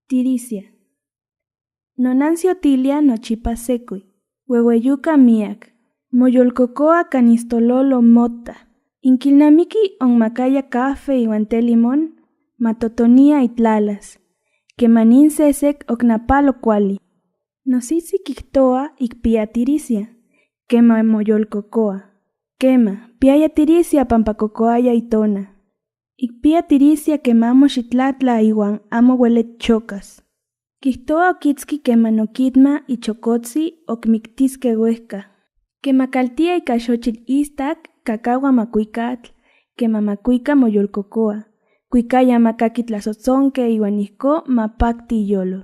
Tiricia. Nonancio tilia nochipa secui. Huehueyuca miak. Moyolcocoa canistololo mota. Inquilnamiki onmacaya café iwan té limón, matotonia itlalas. Kemanin sesek oknapalo kuali. Nositzi kihtoa ikpia tiricia. Kema moyolcocoa. Kema, piaya tiricia pampacocoaya itona. Ikpia tiricia kemamo xitlatla iwan amo huelet chocas. Kihtoa okitski keman okitma ichokotzi okmiktiske huehka. Kemakaltia ika xochitl istak, kakaua makuikatl, kemamakuika moyolcocoa. Kuikaya makaki tlasotzonke iwan ihko mapakti iyolo.